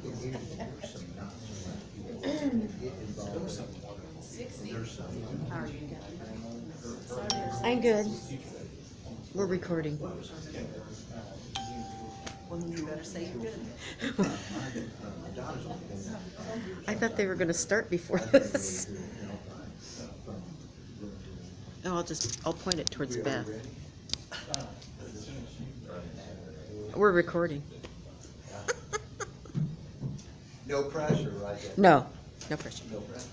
can hear you. There's some not so much people get involved. There's some. How are you? I'm good. We're recording. Well, then you better say you're good. I thought they were going to start before this. Oh, I'll point it towards Beth. We're recording. No pressure, right? No pressure. No pressure.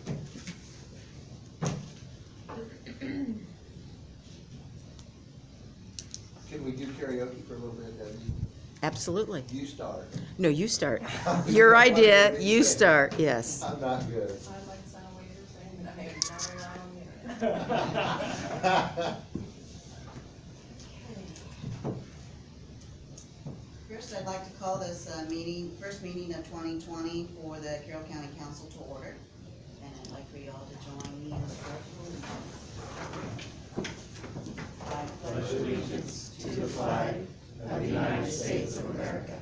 Can we do karaoke for a little bit, Debbie? Absolutely. You start. No, you start. Your idea, you start, yes. I'm not good. I'd like sound waiters saying, I mean, now we're on. First, I'd like to call this first meeting of 2020 for the Carroll County Council to order. And I'd like for you all to join me in the pledge. I pledge allegiance to the flag of the United States of America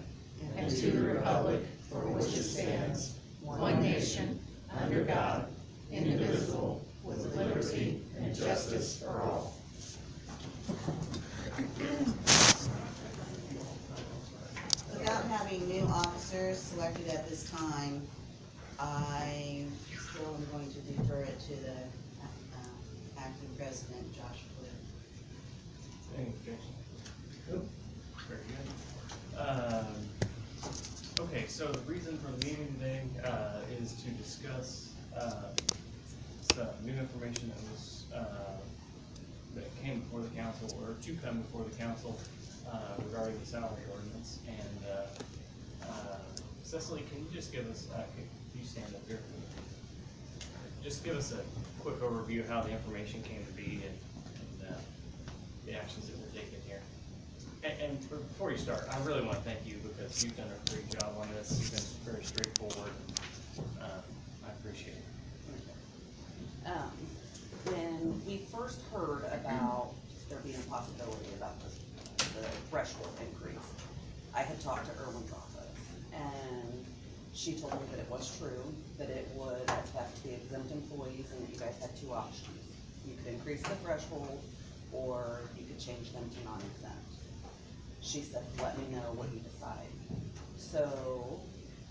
and to the republic for which it stands, one nation, under God, indivisible, with liberty and justice for all. Without having new officers selected at this time, I still am going to defer it to the acting president, Josh Flynn. Any objection? Nope. Very good. Okay, so the reason for the meeting today is to discuss some new information that was that came before the council, or to come before the council regarding the salary ordinance. And Cecily, can you just give us, can you stand up here? Just give us a quick overview of how the information came to be and the actions that were taken here. And before you start, I really want to thank you because you've done a great job on this. You've been very straightforward. I appreciate it. When we first heard about there being a possibility about the threshold increase, I had talked to Erwin's office, and she told me that it was true, that it would affect the exempt employees, and that you guys had two options. You could increase the threshold, or you could change them to non-exempt. She said, let me know what you decide. So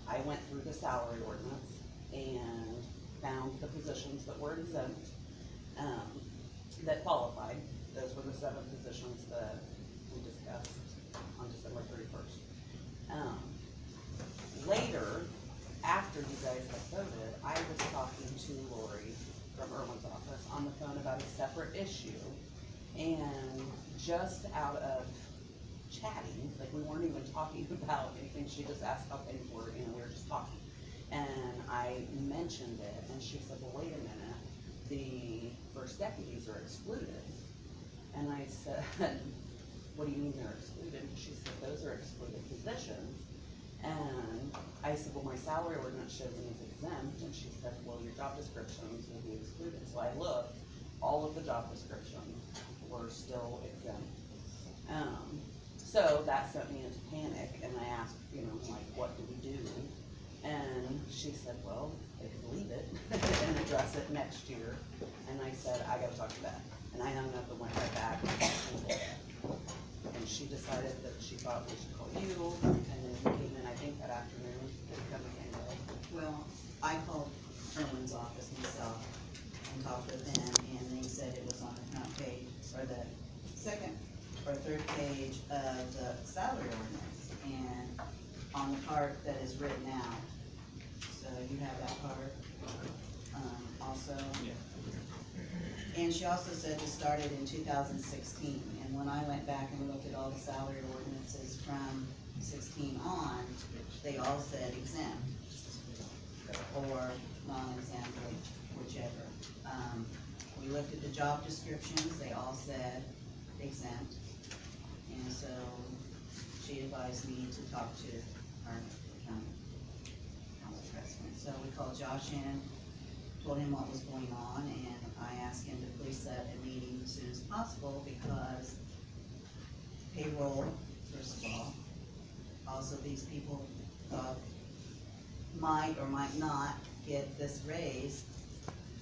I went through the salary ordinance and found the positions that were exempt, that qualified. Those were the 7 positions that we discussed on December 31st. Later, after you guys had voted, I was talking to Lori from Erwin's office on the phone about a separate issue, and just out of chatting, like we weren't even talking about anything, she just asked how things were, we were just talking. And I mentioned it, and she said, well, wait a minute, the first deputies are excluded. And I said, what do you mean they're excluded? And she said, those are excluded positions. And I said, well, my salary ordinance shows me as exempt. And she said, well, your job descriptions will be excluded. So I looked, all of the job descriptions were still exempt. So that sent me into panic, and I asked, like, what do we do? And she said, well, they could leave it and address it next year. And I said, I gotta talk to Beth. And I hung up and went right back. And she decided that she thought we should call you, and then you came in, I think, that afternoon, to come again. Well, I called Erwin's office myself and talked with them, and they said it was on the front page, or the second or third page of the salary ordinance, and on the part that is written out. So you have that part, also. Yeah. And she also said it started in 2016, and when I went back and looked at all the salary ordinances from 16 on, they all said exempt, or non-exempt, whichever. We looked at the job descriptions, they all said exempt, and so she advised me to talk to our county council president. So we called Josh in, told him what was going on, and I asked him to please set a meeting as soon as possible, because payroll, first of all, also these people thought might or might not get this raise,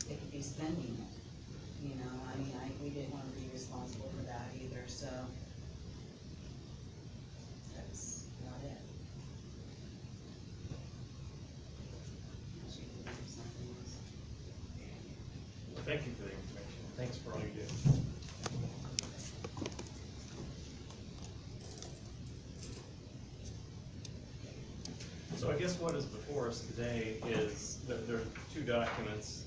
they could be spending it. You know, I mean, we didn't wanna be responsible for that either, so. That's about it. Unless you can do something else. Well, thank you for the information. Thanks for all you do. So I guess what is before us today is, there are two documents.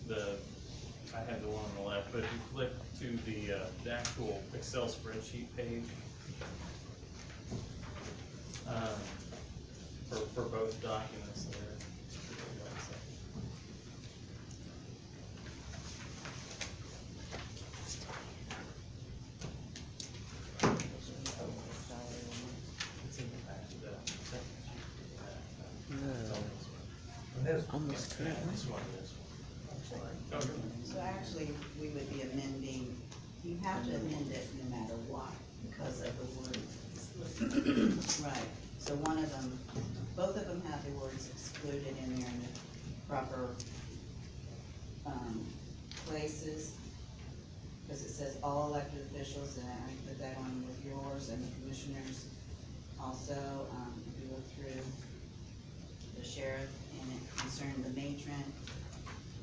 I had the one on the left, but if you flip to the actual Excel spreadsheet page, for both documents there. It's in the back of the second sheet. It's on this one. Almost Yeah, correct. this one, this one. I'm sorry. Oh, you're fine. So actually, we would be amending, you have to amend it no matter what, because of the word. Right, so one of them, both of them have the words excluded in there in the proper, places. Cause it says all elected officials, and I put that on with yours and the commissioners. Also, if you look through the sheriff, and it concerned the matron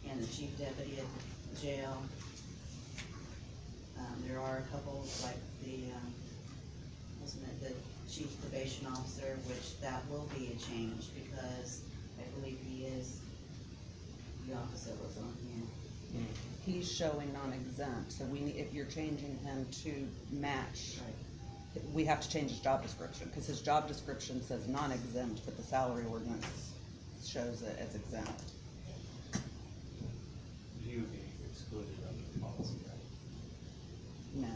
and the chief deputy at the jail. There are a couple, like the, wasn't it the chief probation officer, which that will be a change, because I believe he is the officer was on here. He's showing non-exempt, so if you're changing him to match, we have to change his job description, because his job description says non-exempt, but the salary ordinance shows it as exempt. You would be excluded under the policy, right? No,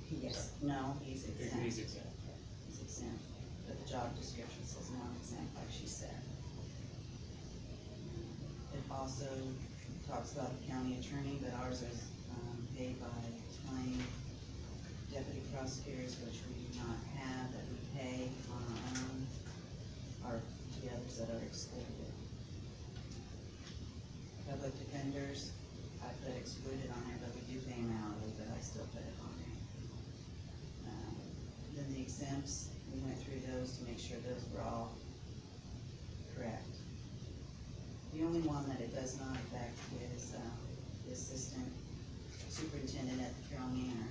He's, no, he's exempt. He's exempt. He's exempt, but the job description says non-exempt, like she said. It also talks about the county attorney, but ours is, paid by claim. Deputy prosecutors, which we do not have, that we pay on our own, are the others that are excluded. Public defenders, I put excluded on there, but we do pay them hourly, but I still put it on there. Then the exempts, we went through those to make sure those were all correct. The only one that it does not affect is, the assistant superintendent at the Carroll Manor.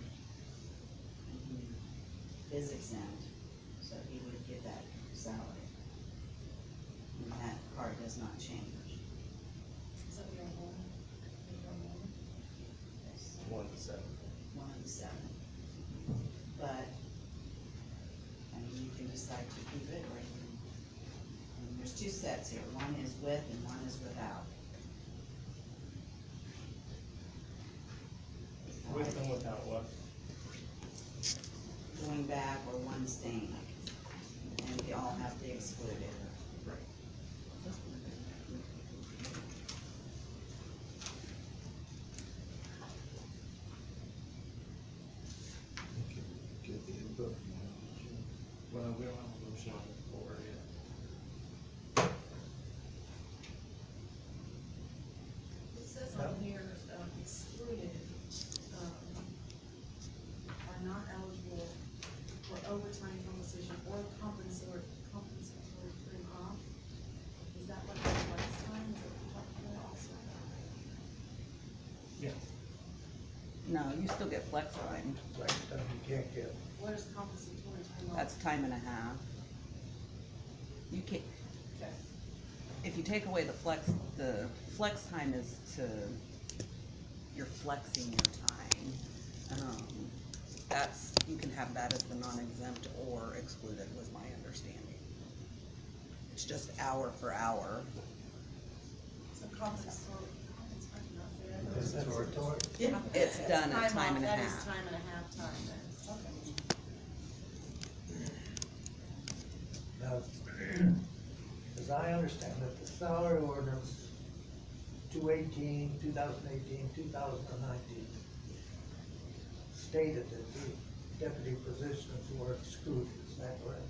And he is exempt, so he would get that salary. And that part does not change. Is that your home? Yes. 1 to 7. 1 of the 7. But, I mean, you can decide to keep it, or you can, there's two sets here, one is with and one is without. With and without what? Going back or one staying, and we all have to exclude it. Right. Get the input. Well, we don't have a motion on the floor yet. It says on here, excluded, are not eligible for overtime compensation or compensatory time off. Is that what the flex time, is that what you're talking about also? Yeah. no, you still get flex time, Like stuff you can't get. What is compensatory time off? that's time and a half. You can't, Okay. if you take away the flex time is you're flexing your time. You can have that as the non-exempt or excluded, was my understanding. It's just hour for hour. So compensatory, not there. Compensatory. Yeah. It's done at time off, and a that half. is time and a half time then, okay. Now, as I understand it, the salary ordinance 2018, 2019 stated that the deputy positions were excluded, is that correct?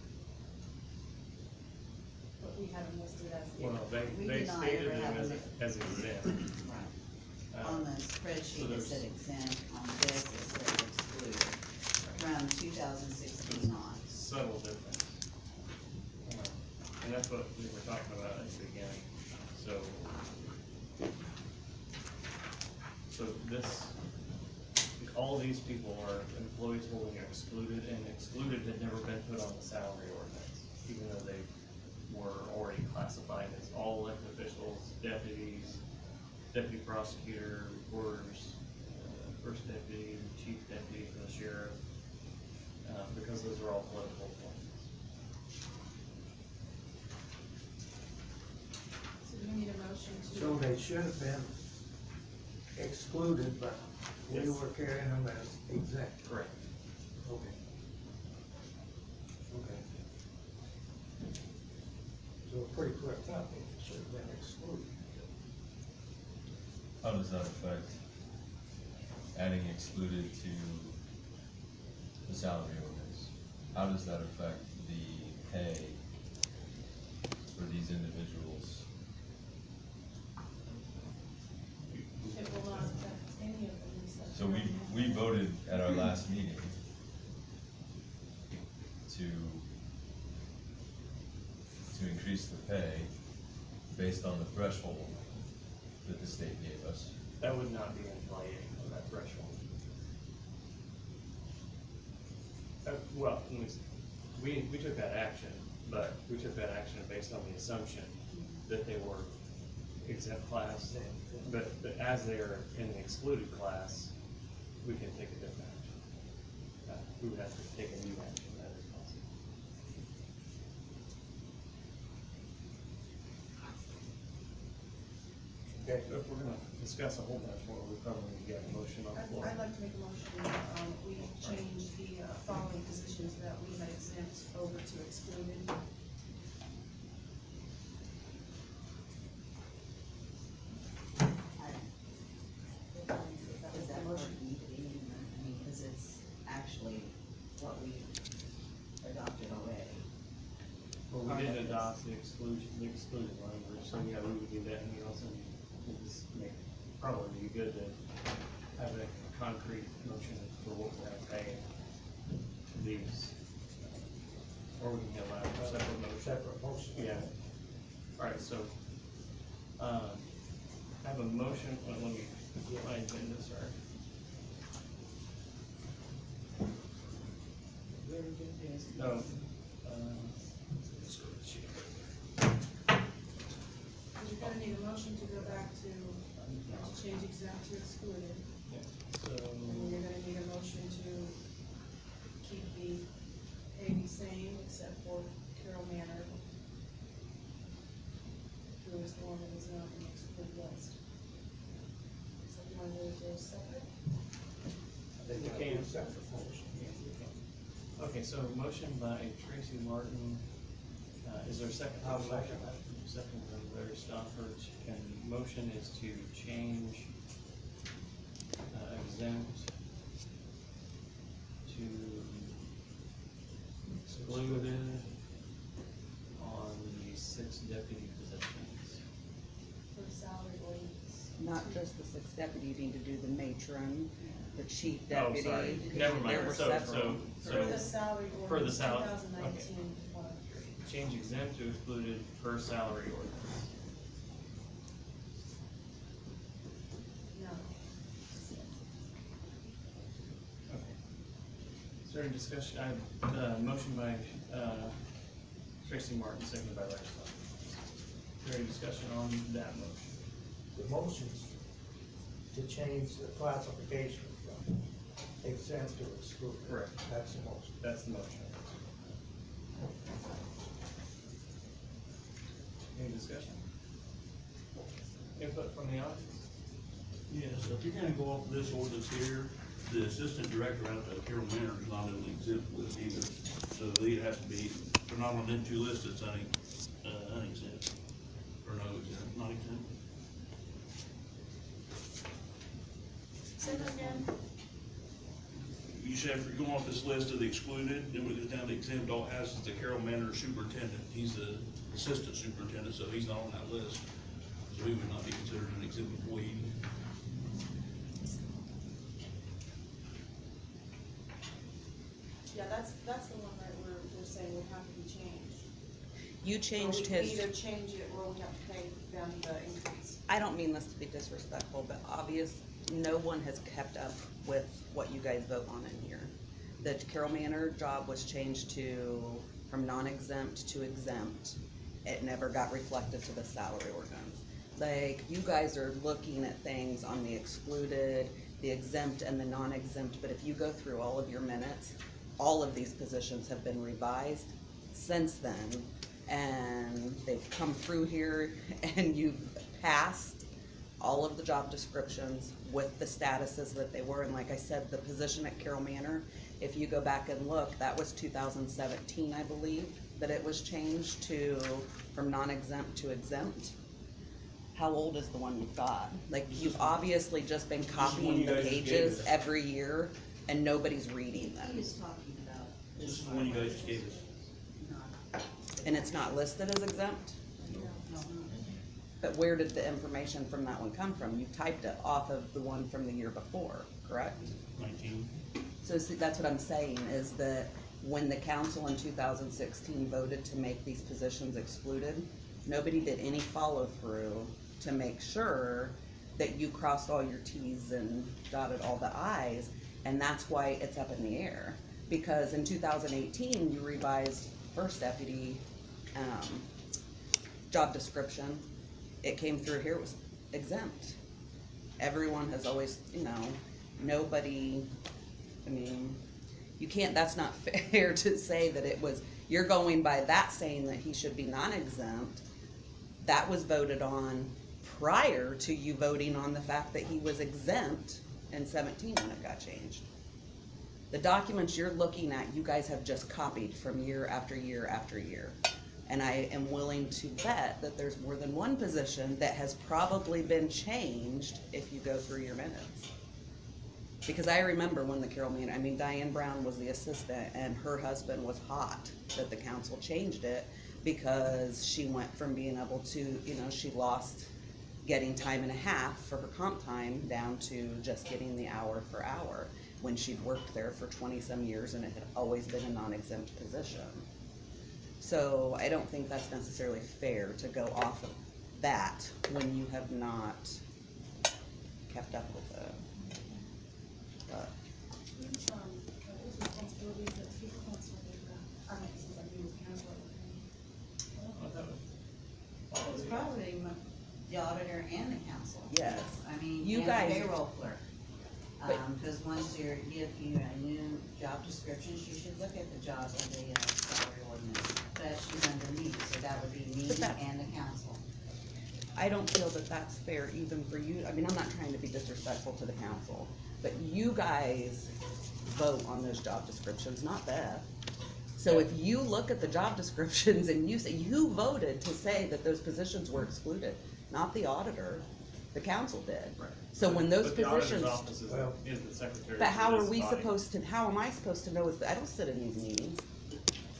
But we we had them listed as. Well, We they did not stated ever them have as exempt. Right. On the spreadsheet, it there's- said exempt, on this, it said excluded, from 2016 on. Subtle difference. And that's what we were talking about at the beginning, so this, all these people are employees holding excluded, and excluded had never been put on the salary ordinance, even though they were already classified as all elected officials, deputies, deputy prosecutor, reporters, first deputy, chief deputy for the sheriff, because those are all political appointments. So do we need a motion to? So they should have been excluded, but we Yes. were carrying them as exempt. Correct. Okay. Okay. So a pretty quick up, it should have been excluded. How does that affect adding excluded to the salary ordinance? How does that affect the pay for these individuals? It will not affect any of them except. So for- we voted at our last meeting to increase the pay based on the threshold that the state gave us. That would not be inflating of that threshold. Well, we took that action, but we took that action based on the assumption that they were exempt class, but as they are in the excluded class, we can take a different action. We would have to take a new action, that is possible. Okay. So if we're gonna discuss a whole bunch more, we probably need to get a motion on the floor. I'd like to make a motion, we change the following positions that we had exempt over to excluded. Is that motion even, I mean, cause it's actually what we adopted already. Well, we didn't adopt the excluded language, so yeah, we would do that, and we also would just make, probably be good to have a concrete motion for what we're gonna pay these. Or we can allow a separate motion. Separate motion. Yeah. Alright, so, I have a motion, let me get my agenda, sorry. No, let's go to the sheet. You're gonna need a motion to go back to change exempt to excluded, Yeah, and then so, you're gonna need a motion to keep the pay the same except for Carol Manor, who is the one that is not in the excluded list. So you wanna do those separate? I think that Okay. was separate motion. okay, so motion by Tracy Martin, is there a second? I'll second that. Second by Larry Stofford, and motion is to change, exempt to excluded on the 6 deputy positions. For the salary ordinance. Not just the sixth deputy, you need to do the matron, the chief Oh, deputy. sorry, never mind, There were so, several. For the salary for the ordinance, sal- 2019, 103. change exempt to excluded per salary ordinance. No. Okay. Is there any discussion, I have, motion by, Tracy Martin, seconded by Larry Stofford. Is there any discussion on that motion? The motion's to change the classification from exempt to excluded. Correct. That's the motion. That's the motion. Any discussion? Input from the audience? Yes, if you're gonna go off this ordinance here, the assistant director out at Carroll Manor is not in the exempt list either. So they have to be, they're not on them two lists, it's unexempt. Or no, exempt, not exempt. Say that again? you said if you're going off this list of the excluded, then when it goes down to exempt, all it has is the Carroll Manor Superintendent. He's the assistant superintendent, so he's not on that list. So he would not be considered an exempt employee. Yeah, that's the one that we're saying would have to be changed. You changed Or we his, either change it or we have to pay them the increase. I don't mean this to be disrespectful, but no one has kept up with what you guys vote on in here. The Carroll Manor job was changed from non-exempt to exempt. It never got reflected to the salary ordinance. Like, you guys are looking at things on the excluded, the exempt, and the non-exempt, but if you go through all of your minutes, all of these positions have been revised since then, and they've come through here, and you've passed all of the job descriptions with the statuses that they were. And like I said, the position at Carroll Manor, if you go back and look, that was 2017, I believe, that it was changed from non-exempt to exempt. How old is the one you've got? Like, you've obviously just been one copying you the guys just gave pages us. every year, and nobody's reading He them. was talking about This this is the one you guys just gave us. not, And it's not listed as exempt? no. But where did the information from that one come from? You typed it off of the one from the year before, correct? 19. So see, that's what I'm saying, is that when the council in 2016 voted to make these positions excluded, nobody did any follow-through to make sure that you crossed all your Ts and dotted all the Is, and that's why it's up in the air. Because in 2018, you revised first deputy, job description. It came through here, it was exempt. Everyone has always, nobody, you can't, that's not fair to say that it was, you're going by that saying that he should be non-exempt. That was voted on prior to you voting on the fact that he was exempt in 17 when it got changed. The documents you're looking at, you guys have just copied from year after year after year. And I am willing to bet that there's more than one position that has probably been changed if you go through your minutes. Because I remember when the Carroll Manor, Diane Brown was the assistant, and her husband was hot that the council changed it because she went from being able to, she lost getting time and a half for her comp time down to just getting the hour for hour when she'd worked there for 20-some years and it had always been a non-exempt position. So I don't think that's necessarily fair to go off of that when you have not kept up with it. But Which, those responsibilities that people council they've got, since I've been with council. It's probably the auditor and the council. yes, You And guys- the payroll clerk. But- Cause once you give you a new job description, you should look at the job of the salary ordinance. But she's under me, so that would be me But that- and the council. I don't feel that that's fair even for you. I'm not trying to be disrespectful to the council, but you guys vote on those job descriptions, not Beth. So if you look at the job descriptions and you say, you voted to say that those positions were excluded, not the auditor, the council did. Right. So when those But the auditor's positions, office is the secretary. but for how are this we body. how am I supposed to know, I don't sit in these meetings.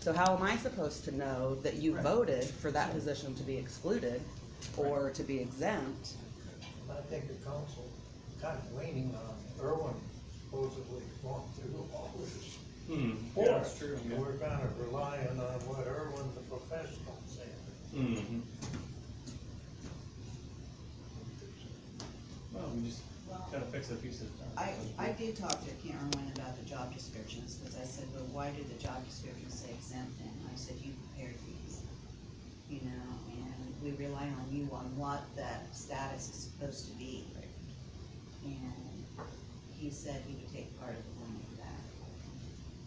So how am I supposed to know that you Right. voted for that position to be excluded or to be exempt? I think the council kind of leaning on Irwin supposedly going through all this. Yeah, that's true. And we're kind of relying on what Irwin, the professional, said. Mm-hmm. Well, we just Well, gotta fix a piece of. I did talk to Karen Irwin about the job descriptions, cause I said, well, why did the job descriptions say exempt then? I said, you prepared these, and we rely on you on what that status is supposed to be. And he said he would take part of the blame for that.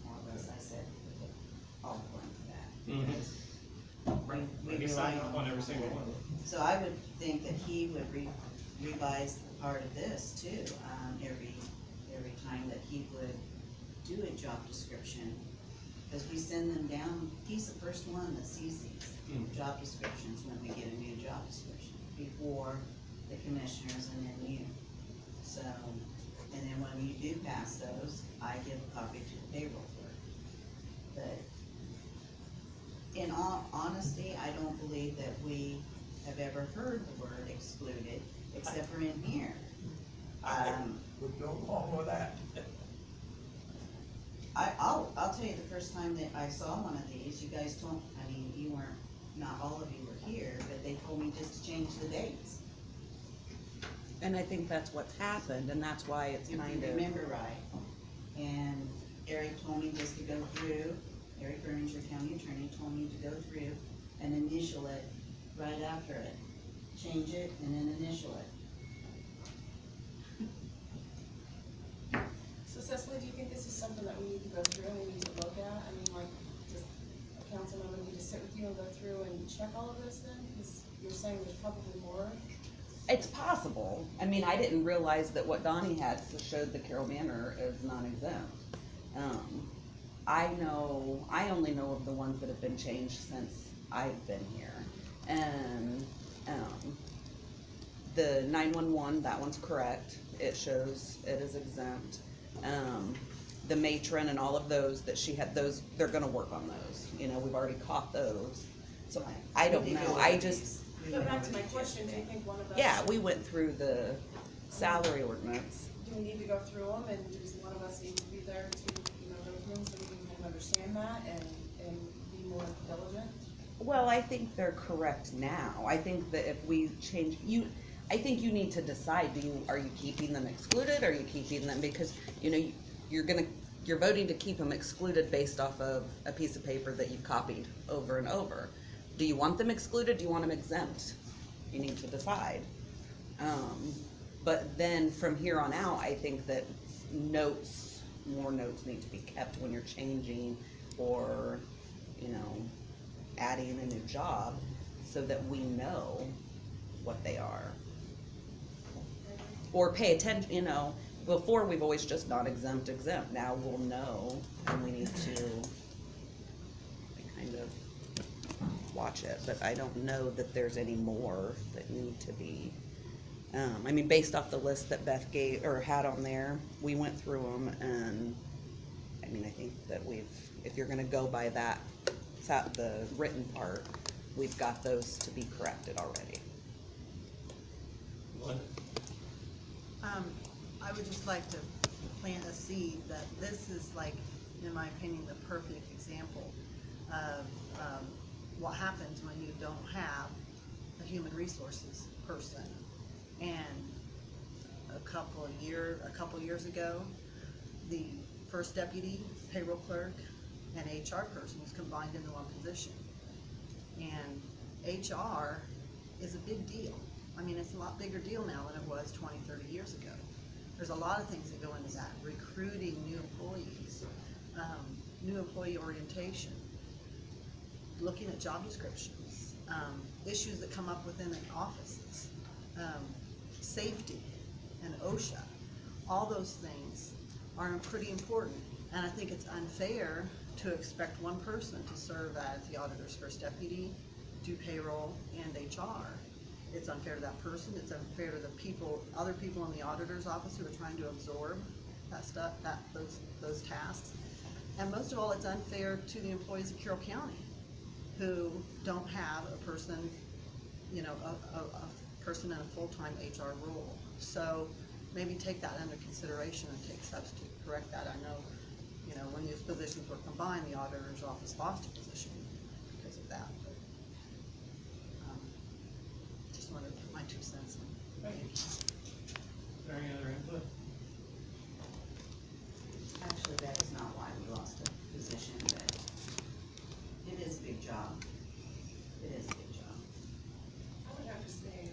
More or less, I said, he would take all the blame for that. Mhm. Because we He rely signed on up on every him. single one. So I would think that he would revise part of this too, every time that he would do a job description. Cause we send them down, he's the first one that sees these job descriptions when we get a new job description, before the commissioners and then you. So, And then when you do pass those, I give a copy to the payroll clerk. But in all honesty, I don't believe that we have ever heard the word excluded, except for in here. Would go along with that. I'll tell you the first time that I saw one of these, you guys told, I mean, you weren't, not all of you were here, but they told me just to change the dates. And I think that's what's happened, and that's why it's If you kind of, remember right. And Eric told me just to go through, Eric Burns, your county attorney, told me to go through and initial it right after it. Change it and then initial it. So Cecily, do you think this is something that we need to go through and we need to look at? I mean, like, does a council member need to sit with you and go through and check all of this then? Because you're saying there's probably more. it's possible. I mean, I didn't realize that what Donnie had showed the Carroll Manor as non-exempt. I only know of the ones that have been changed since I've been here. And, the 911, that one's correct. It shows it is exempt. The matron and all of those that she had, those, they're gonna work on those. You know, we've already caught those. So I don't know. I just, Go back to my question, do you think one of us? yeah, we went through the salary ordinance. Do we need to go through them and does one of us need to be there to, go through them so we can kind of understand that and be more diligent? Well, I think they're correct now. I think that if we change, I think you need to decide, are you keeping them excluded, or are you keeping them, because, you're voting to keep them excluded based off of a piece of paper that you've copied over and over. Do you want them excluded, do you want them exempt? You need to decide. But then from here on out, I think that more notes need to be kept when you're changing or, adding a new job, so that we know what they are. Or pay attention, before we've always just not exempt, now we'll know, and we need to kind of watch it, but I don't know that there's any more that need to be. Based off the list that Beth gave, or had on there, we went through them, and, I think that if you're gonna go by that, the written part, we've got those to be corrected already. I would just like to plant a seed that this is like, in my opinion, the perfect example of what happens when you don't have a human resources person. And a couple years ago, the first deputy, payroll clerk, and HR person was combined into one position. And HR is a big deal. It's a lot bigger deal now than it was 20, 30 years ago. There's a lot of things that go into that. Recruiting new employees, new employee orientation, looking at job descriptions, issues that come up within the offices, safety and OSHA. All those things are pretty important. And I think it's unfair to expect one person to serve as the auditor's first deputy, do payroll and HR. It's unfair to that person, it's unfair to the other people in the auditor's office who are trying to absorb that stuff, those tasks. And most of all, it's unfair to the employees of Carroll County who don't have a person, a person in a full-time HR role. So maybe take that under consideration and take steps to correct that. I know, when these positions were combined, the auditor's office lost a position because of that. Just wanted to put my 2 cents in. Thank you. Is there any other input? Actually, that is not why we lost the position, but it is a big job. It is a big job. I would have to say,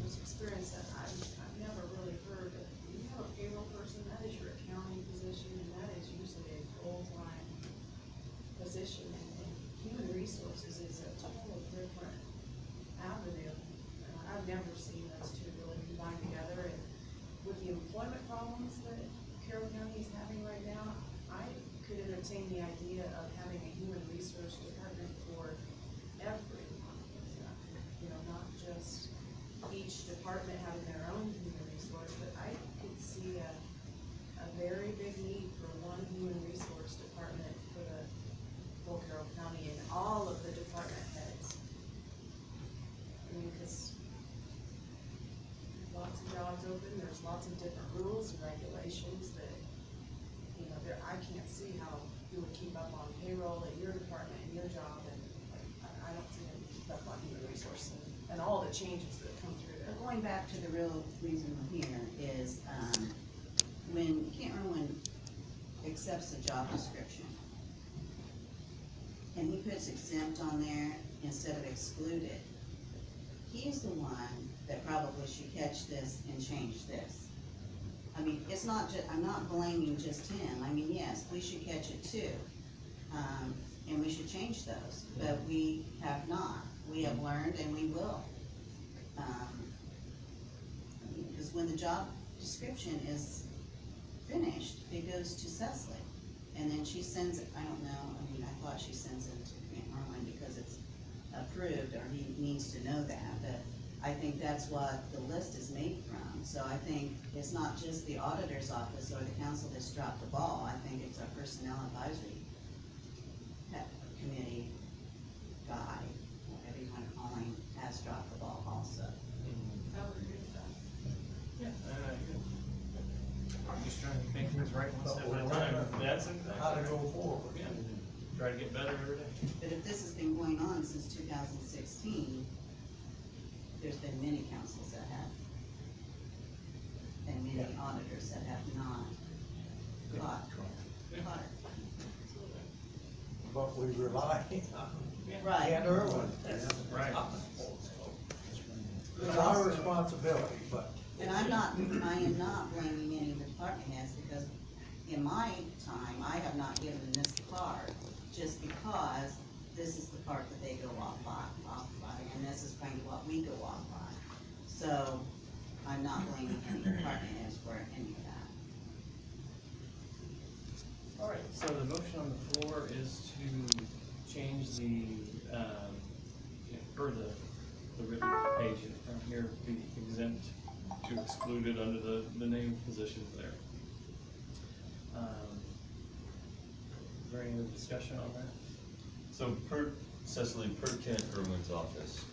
this experience that I've never really heard of. You have a payroll person, that is your accounting position, and that is usually a full-time position. And human resources is a totally different avenue. I've never seen those two really combined together. And with the employment problems that Carroll County is having right now, I could entertain the idea of having a human resource department for everyone. Not just each department having their own human resource, but I could open, there's lots of different rules and regulations that, you know, I can't see how you would keep up on payroll at your department and your job, and I don't see them keep up on human resources and all the changes that come through there. But going back to the real reason we're here is, when, can't remember when accepts a job description, and he puts exempt on there instead of excluded, he's the one that probably should catch this and change this. I mean, it's not I'm not blaming just him, I mean, yes, we should catch it too. And we should change those, but we have not. We have learned and we will. Because when the job description is finished, it goes to Cecily. And then she sends it, I don't know, I mean, I thought she sends it to Grant Harlan because it's approved, or he needs to know that, but I think that's what the list is made from. So I think it's not just the auditor's office or the council that's dropped the ball, I think it's our personnel advisory committee guy, whatever you wanna call him, has dropped the ball also. I would agree with that. Yeah, I'm just trying to make things right one step at a time. That's exactly. How to go forward. Yeah, try to get better every day. But if this has been going on since 2016, there's been many councils that have, and many auditors that have not caught it. But we rely on Right. Ken Irwin. Right. It's our responsibility, but And I am not blaming any of the department heads, because in my time, I have not given them this card, just because this is the part that they go off by, and this is kind of what we go off by. So, I'm not blaming any department heads for any of that. All right, so the motion on the floor is to change the, for the written page from here, be exempt to excluded under the named positions there. Is there any other discussion on that? So Cecily, per Kent Irwin's office,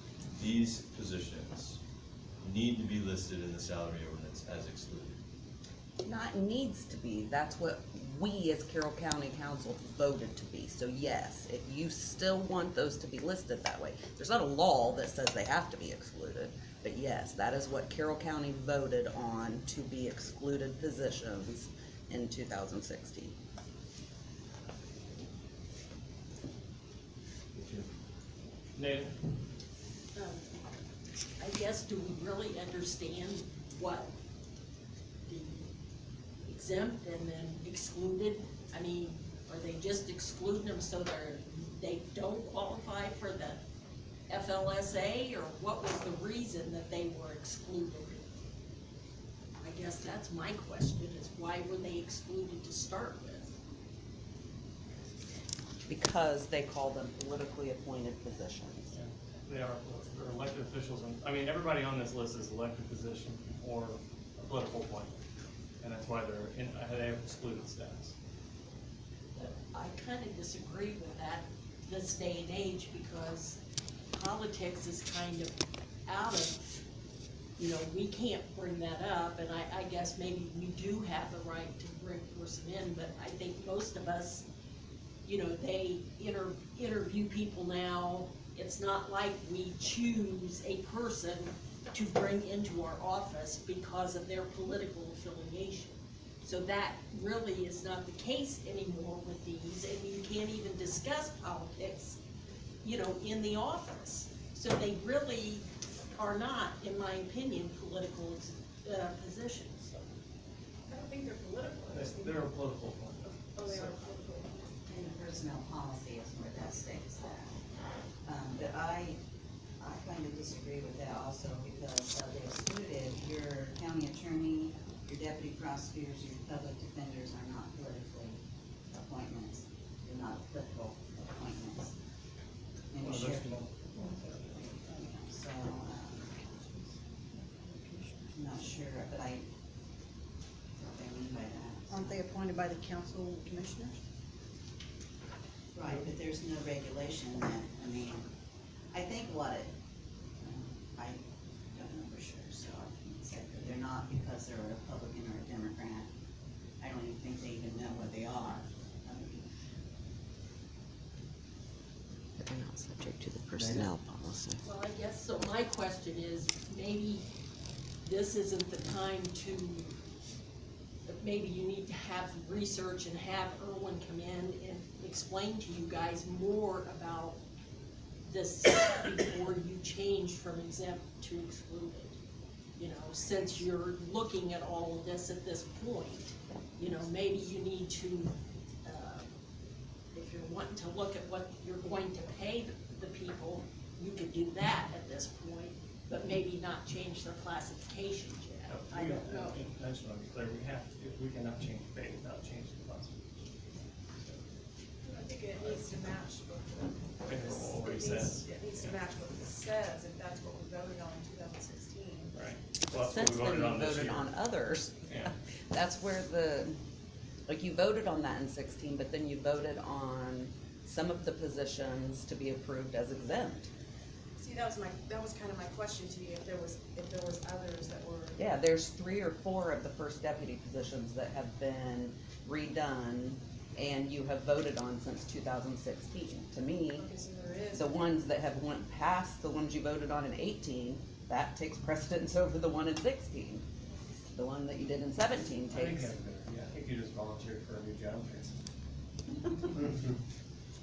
these positions need to be listed in the salary ordinance as excluded. Not needs to be, that's what we as Carroll County Council voted to be. So yes, if you still want those to be listed that way, there's not a law that says they have to be excluded, but yes, that is what Carroll County voted on to be excluded positions in 2016. Nathan? I guess, do we really understand what the exempt and then excluded? I mean, are they just excluding them so they don't qualify for the FLSA, or what was the reason that they were excluded? I guess that's my question, is why were they excluded to start with? Because they call them politically appointed positions. Yeah, they are, they're elected officials, and, I mean, everybody on this list is elected position or a political appointment, and that's why they have excluded status. But I kind of disagree with that this day and age, because politics is kind of out of, we can't bring that up, and I guess maybe we do have the right to bring a person in, but I think most of us, they interview people now. It's not like we choose a person to bring into our office because of their political affiliation. So that really is not the case anymore with these, and you can't even discuss politics, in the office. So they really are not, in my opinion, political positions. I don't think they're political. They're a political appointment. Oh, they are political. And the personnel policy is where that states that. But I kind of disagree with that also, because they excluded your county attorney, your deputy prosecutors, your public defenders are not politically appointments. They're not political appointments. And your sheriff. So, I'm not sure, but what they mean by that. Aren't they appointed by the council commissioners? Right, but there's no regulation that, I think what I don't know for sure, so I can't say that they're not because they're a Republican or a Democrat. I don't even think they even know what they are. I mean, But they're not subject to the personnel policy. Well, I guess, so my question is, maybe this isn't the time to, maybe you need to have research and have Erwin come in and explain to you guys more about this before you change from exempt to excluded. You know, since you're looking at all of this at this point, you know, maybe you need to, if you're wanting to look at what you're going to pay the people, you could do that at this point, but maybe not change their classifications yet. I don't know. I just wanna be clear, we cannot change pay without changing the classification. I think it needs to match what What he it says. needs to match what this says, if that's what we voted on in 2016. Right. Well, that's what Since we then, voted you on this voted year. on others. Yeah. That's where like you voted on that in 16, but then you voted on some of the positions to be approved as exempt. See, that was kind of my question to you, if there was others that were. Yeah, there's 3 or 4 of the first deputy positions that have been redone and you have voted on since 2016. To me, Okay, so there is. the ones that have went past the ones you voted on in 18, that takes precedence over the one in 16. The one that you did in 17 I think, takes. I think you just volunteered for a new job.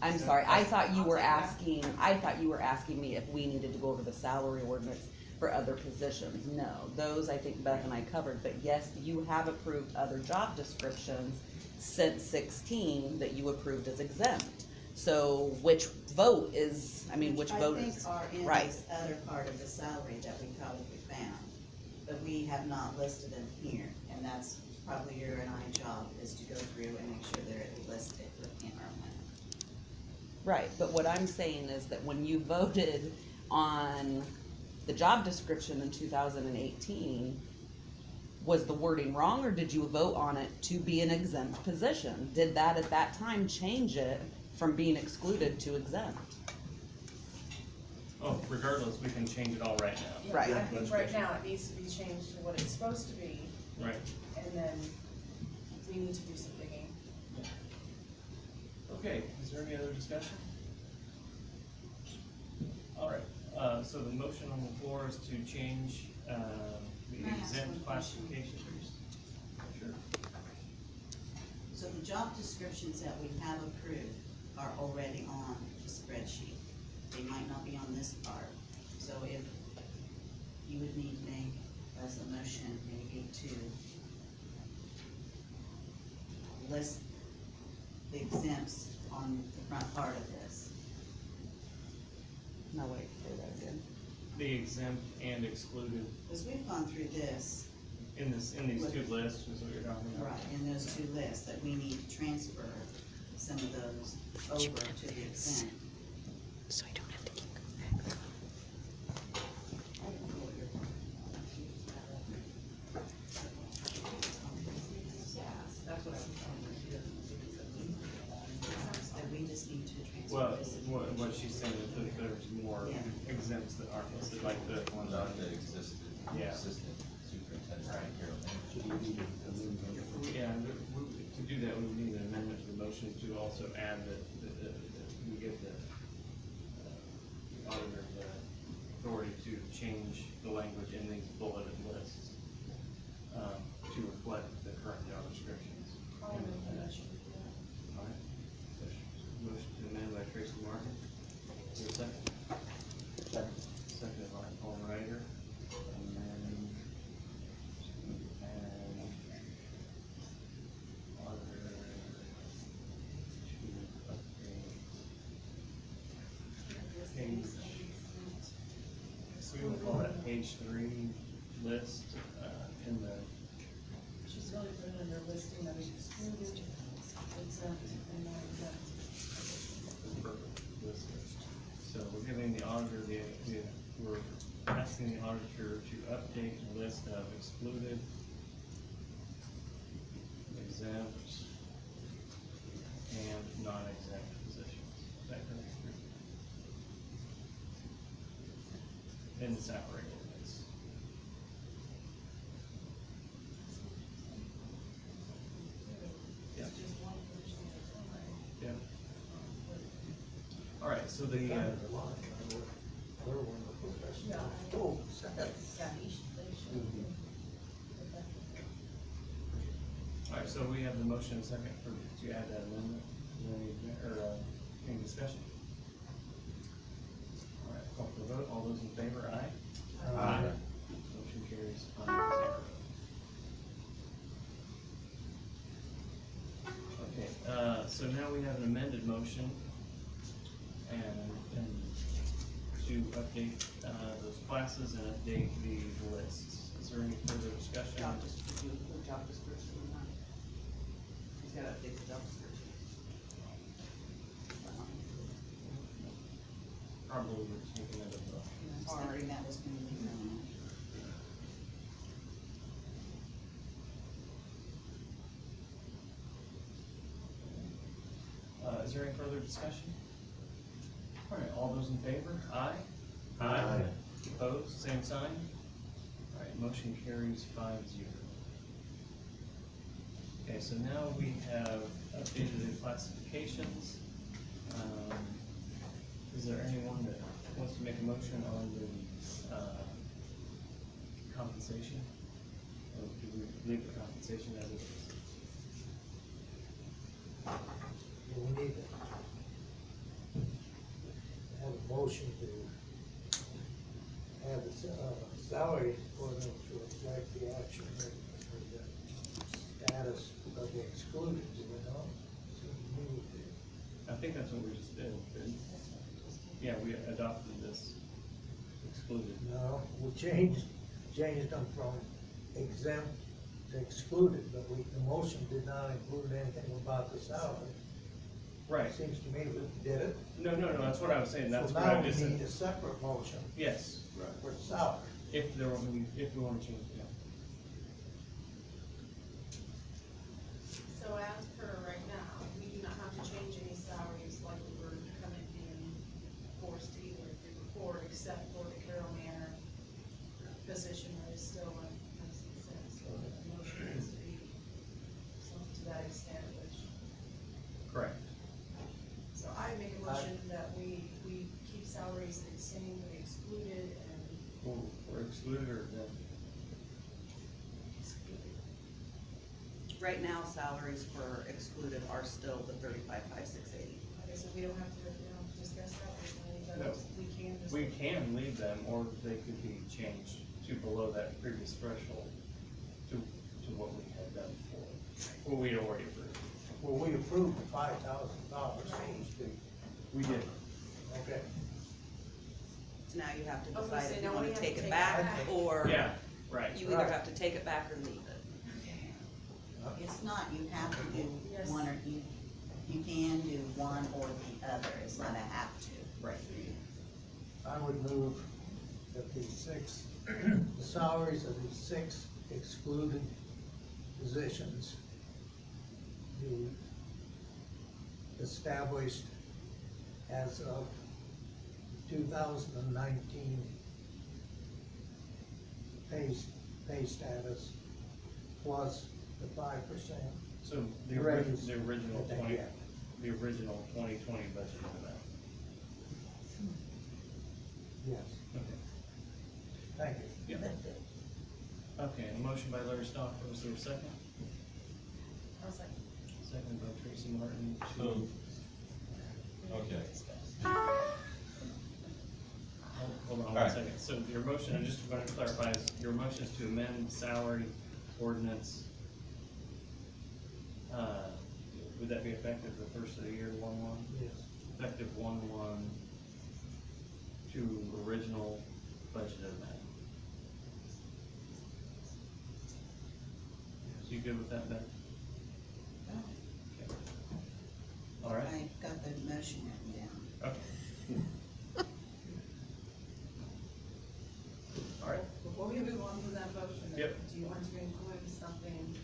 I'm sorry, I thought you were asking me if we needed to go over the salary ordinance for other positions. No, those I think Beth and I covered, but yes, you have approved other job descriptions since 16 that you approved as exempt. So which vote is, which vote I is? think are in right. this other part of the salary that we probably found, but we have not listed them here, and that's probably your and I job, is to go through and make sure they're listed within our plan. Right, but what I'm saying is that when you voted on the job description in 2018, was the wording wrong, or did you vote on it to be an exempt position? Did that at that time change it from being excluded to exempt? Oh, regardless, we can change it all right now. Yeah, Right. I think right now it needs to be changed to what it's supposed to be, Right. and then we need to do some digging. Okay, is there any other discussion? All right, so the motion on the floor is to change, the Can I ask exempt one question? classification. Sure. So the job descriptions that we have approved are already on the spreadsheet. They might not be on this part, so if you would need to make as a motion, maybe to list the exempts on the front part of this. No, wait, say that again. The exempt and excluded Because we've gone through this, in these two lists, is what you're talking about? right, in those 2 lists, that we need to transfer some of those over to the exempt. So I don't have to keep going back. That's what I'm trying to do. That we just need to transfer. Well, this. what she's saying is that there's more Yeah. exempts that aren't listed, like the ones on Not the existed Yeah. assistant superintendent, right, Carol? Yeah, to do that, we would need an amendment to the motion to also add that we give the auditor the authority to change the language in these bulleted lists, to reflect the current job descriptions. I'll make the motion. All right. Motion to amend by Tracy Martin. Is there a second? Second by Paul Ryder. And then, auditor to update page, we will call that page 3 list, in the, She's really put it in her listing of excluded, exempt, and non-exempt. perfect list. So we're giving the auditor we're asking the auditor to update the list of excluded, exempt, and non-exempt positions. Is that correct? In the salary ordinance. so the, Kind of a lot, I would- they're one of the professional schools. alright, so we have the motion and second for, to add that amendment, any discussion? Alright, call for the vote, all those in favor, aye? Aye. Motion carries 5-0. Okay, so now we have an amended motion and to update, those classes and update the lists. Is there any further discussion? Job description, the job description on that. He's gotta update the job description. Probably we're just making it a, Sorry, that was gonna be done. is there any further discussion? Alright, all those in favor? Aye? Aye. Opposed, same sign? Alright, motion carries 5-0. Okay, so now we have updated the classifications. Is there anyone that wants to make a motion on the, compensation? Or do we leave the compensation as it is? We need to have a motion to have the salary ordinance to reflect the action rate for the status of the excluded, do we know? So we need to- I think that's what we just did, didn't we? Yeah, we adopted this excluded. No, we changed them from exempt to excluded, but the motion did not include anything about the salary. Right. Seems to me we did it. No, that's what I was saying, that's So what now I we just need said. a separate motion Yes, for the salary. if we want to change, yeah. So as per right now, we do not have to change any salaries like we were coming in forced to either report, except for the Carroll Manor position that is still in existence. So the motion needs to be something to that extent, which, Correct. so I make a motion that we keep salaries the same, we excluded and We're excluded or no? excluded. Right now, salaries for excluded are still the 35,560. Okay, so we don't have to discuss that with anybody No. else, we can just. We can leave them, or they could be changed to below that previous threshold, to what we had done before, what we had already approved. Well, we approved the $5,000, so to speak. We did. Okay. So now you have to I was gonna decide say, if you now wanna we have to take take it it back, back. or Yeah, right. you either Right. have to take it back or leave it. It's not, you have to do Yes. one or, you can do one or the other, it's not a have to. Right. I would move that the salaries of these 6 excluded positions be established as of 2019 pay status plus the 5%. So Raise the original that they 20, get. the original 2020 budget amount. Yes, Okay. thank you. Yeah. Okay, a motion by Larry Stock, was there a second? I was like, Second by Tracy Martin. So, okay. Hold on All one right. second. So your motion, and just to clarify, is your motion is to amend salary ordinance. Would that be effective the first of the year, 1/1? Yes. Effective 1/1 to original budget amount. So you good with that, Ben? Okay. All right. I got the motion written down. Okay. All right. before we move on to that motion, Yep. do you want to include something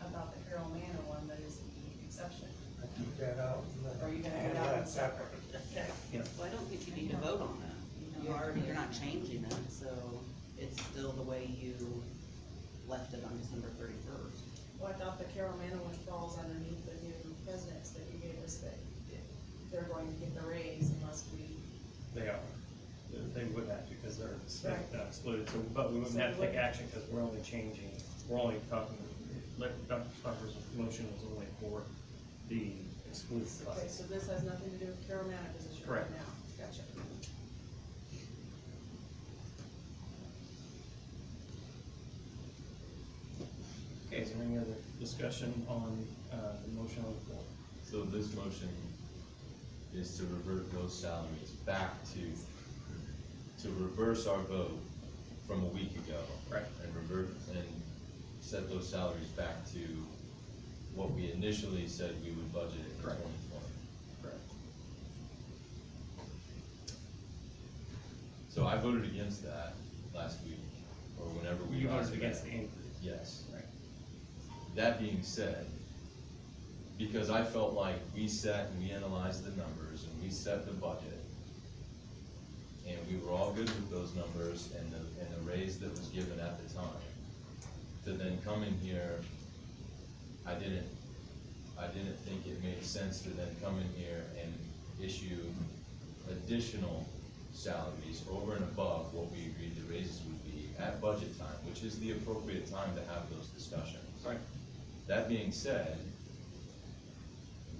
about the Carroll Manor one that is the exception? I keep that out. and Are you gonna handle go out that separate? Yeah. Well, I don't think you need to vote on that. You're not changing it, so it's still the way you left it on December 31st. Well, I thought the Carroll Manor one falls underneath the new residence that you gave us that they're going to get the raise unless we. They are. They would have to, because they're Right. excluded, so, but we wouldn't have to take action, because we're only changing, we're only talking, like, Dr. Stopper's motion was only for the excluded Okay, class. so this has nothing to do with Carolina position right Correct. now, gotcha. Okay, is there any other discussion on, the motion on the floor? So this motion is to revert those salaries back to reverse our vote from a week ago. Right. And revert, and set those salaries back to what we initially said we would budget in Correct. 2020. Correct. So I voted against that last week, or whenever we. You got voted to against that. the increase. Yes. Right. That being said, because I felt like we sat and we analyzed the numbers and we set the budget, and we were all good with those numbers and the raise that was given at the time, to then come in here, I didn't think it made sense to then come in here and issue additional salaries over and above what we agreed the raises would be at budget time, which is the appropriate time to have those discussions. Right. That being said,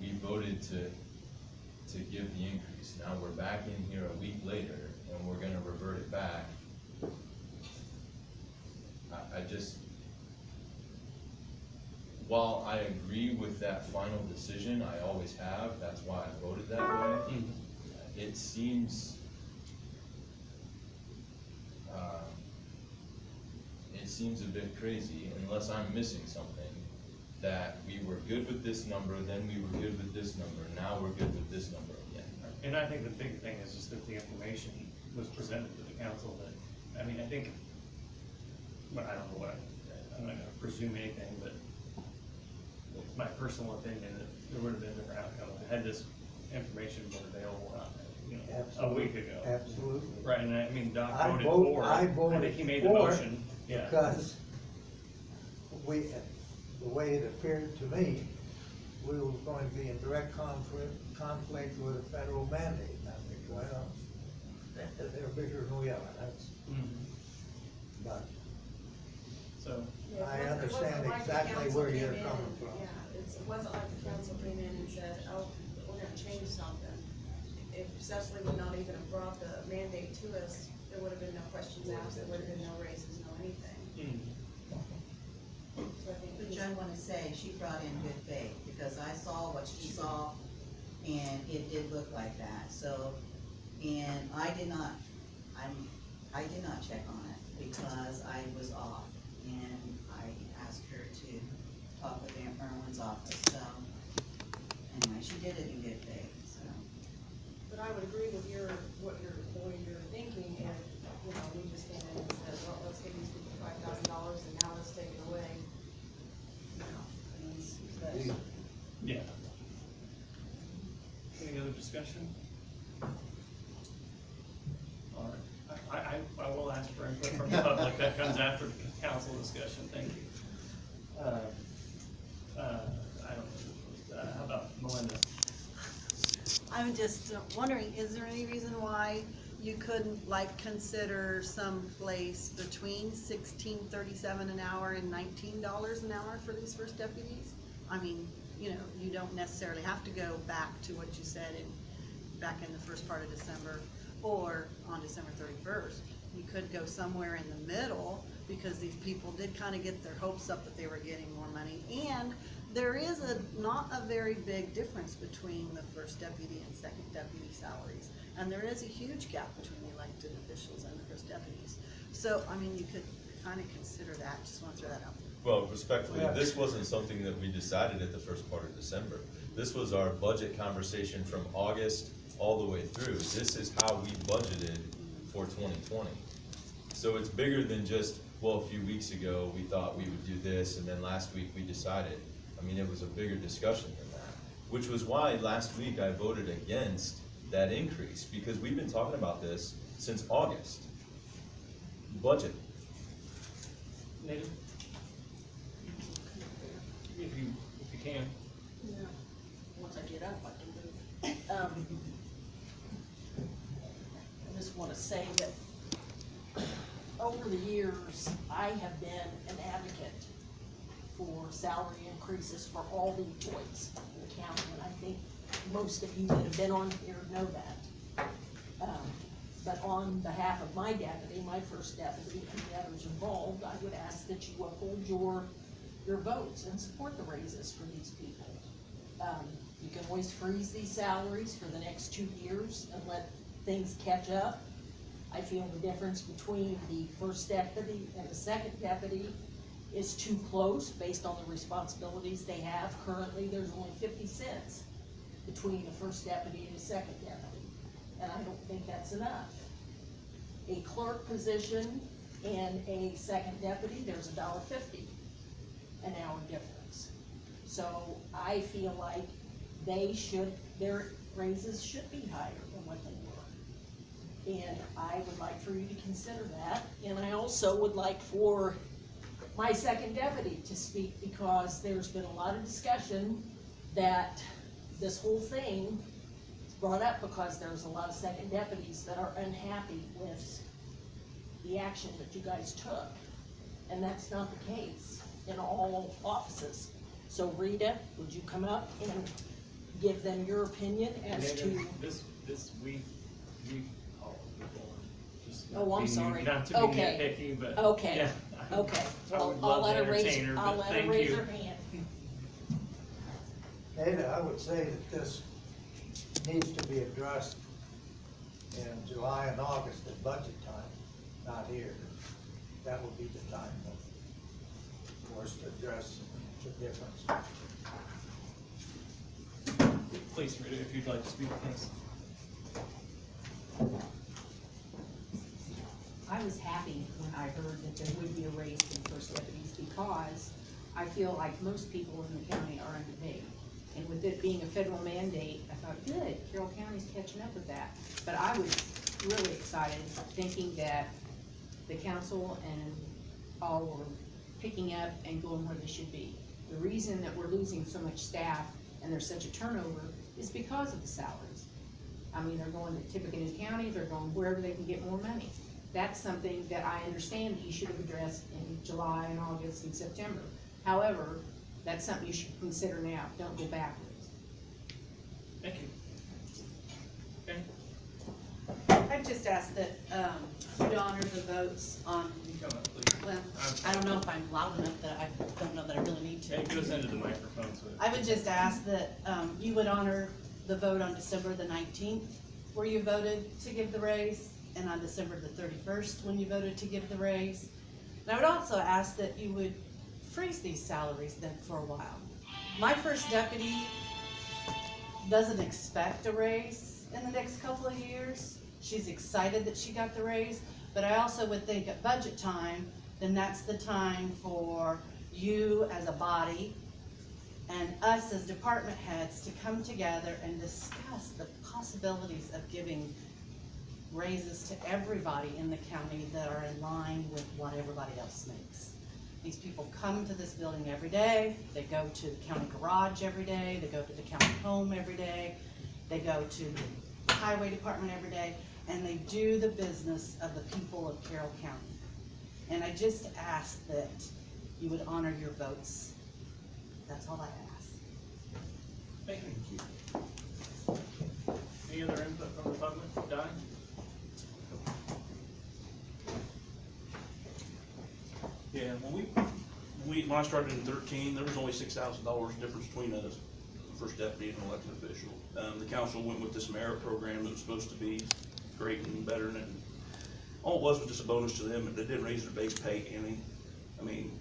we voted to give the increase. Now we're back in here a week later, and we're gonna revert it back. I just, while I agree with that final decision, I always have, that's why I voted that way. It seems, a bit crazy, unless I'm missing something, that we were good with this number, then we were good with this number, now we're good with this number again. And I think the big thing is just that the information was presented to the council that, I mean, I think, but I don't know what, I'm not gonna presume anything, but my personal opinion, that there would have been a different outcome. Had this information been available, a Absolutely. week ago. Absolutely. Right, and I mean, Doc I voted vote- for it. I I voted think he made the for it motion, yeah. Because the way it appeared to me, we were going to be in direct conflict with a federal mandate. And I think, well, they're bigger than we are, that's, Mhm. but So, Yeah, I it wasn't understand like the exactly council where came you're in coming and- from. Yeah, it wasn't like the council came in and said, oh, we're gonna change something. If Cecily would not even have brought the mandate to us, there would have been no questions asked, there would have been no raises, no anything. mm, So I think Which he's- I wanna say, she brought in good faith, because I saw what she saw, and it did look like that, so, and I did not check on it, because I was off, and I asked her to talk with Aunt Merwin's office, so, anyway, she did it in good faith, so. But I would agree with the way you're thinking, if, we just came in and said, well, let's give these people $5,000 and now let's take it away. we- yeah. Any other discussion? All right, I will ask for input from the public, that comes after the council discussion, thank you. I don't know, how about Melinda? I'm just wondering, is there any reason why you couldn't consider some place between $16.37 an hour and $19 an hour for these first deputies? I mean, you don't necessarily have to go back to what you said back in the first part of December or on December 31st. You could go somewhere in the middle, because these people did kind of get their hopes up that they were getting more money. And there is not a very big difference between the first deputy and second deputy salaries. And there is a huge gap between the elected officials and the first deputies. So, I mean, you could kind of consider that, just want to throw that out there. Well, respectfully, Yeah. this wasn't something that we decided at the first part of December. This was our budget conversation from August all the way through. This is how we budgeted for 2020. So it's bigger than just, well, a few weeks ago, we thought we would do this, and then last week we decided. I mean, it was a bigger discussion than that, which was why last week I voted against that increase, because we've been talking about this since August. Budget. Nathan? If you can. Once I get up, I can move. I just wanna say that over the years, I have been an advocate for salary increases for all the employees in the county, and I think most of you that have been on here know that. But on behalf of my deputy, my first deputy, and the others involved, I would ask that you uphold your votes and support the raises for these people. You can always freeze these salaries for the next 2 years and let things catch up. I feel the difference between the first deputy and the second deputy is too close based on the responsibilities they have. Currently, there's only 50 cents between the first deputy and the second deputy, and I don't think that's enough. A clerk position and a second deputy, there's $1.50 an hour difference. So I feel like their raises should be higher than what they were. And I would like for you to consider that, and I also would like for my second deputy to speak, because there's been a lot of discussion that this whole thing is brought up because there's a lot of second deputies that are unhappy with the action that you guys took, and that's not the case in all offices. So Rita, would you come up and give them your opinion as to? We call people and just. Oh, I'm being- sorry. Not to be Okay. nitpicky, but. Okay. Yeah. Okay, I would I'll love let to her raise, entertain her, I'll but let her thank raise you. her hand. Ada, I would say that this needs to be addressed in July and August at budget time, not here. That would be the time for us to address the difference. Please, Rita, if you'd like to speak, thanks. I was happy when I heard that there would be a raise in first deputies, because I feel like most people in the county are underpaid. And with it being a federal mandate, I thought, good, Carroll County's catching up with that. But I was really excited, thinking that the council and all were picking up and going where they should be. The reason that we're losing so much staff and there's such a turnover is because of the salaries. I mean, they're going to Tippecanoe County, they're going wherever they can get more money. That's something that I understand that you should have addressed in July and August and September. However, that's something you should consider now, don't go backwards. Thank you. Okay. I just ask that, you'd honor the votes on, Come up, please. well, I don't know if I'm loud enough, that I don't know that I really need to. It goes into the microphone, so. I would just ask that, you would honor the vote on December the 19th, where you voted to give the raise, and on December the 31st, when you voted to give the raise. And I would also ask that you would freeze these salaries then for a while. My first deputy doesn't expect a raise in the next couple of years. She's excited that she got the raise, but I also would think at budget time, then that's the time for you as a body and us as department heads to come together and discuss the possibilities of giving raises to everybody in the county that are in line with what everybody else makes. These people come to this building every day, they go to the county garage every day, they go to the county home every day, they go to the highway department every day, and they do the business of the people of Carroll County. And I just ask that you would honor your votes. That's all I ask. Thank you. Any other input from the public? Don? Yeah, when when I started in 13, there was only $6,000 difference between us, the first deputy and elected official. The council went with this merit program that was supposed to be great and better, and all it was just a bonus to them, and they didn't raise their base pay any. I mean,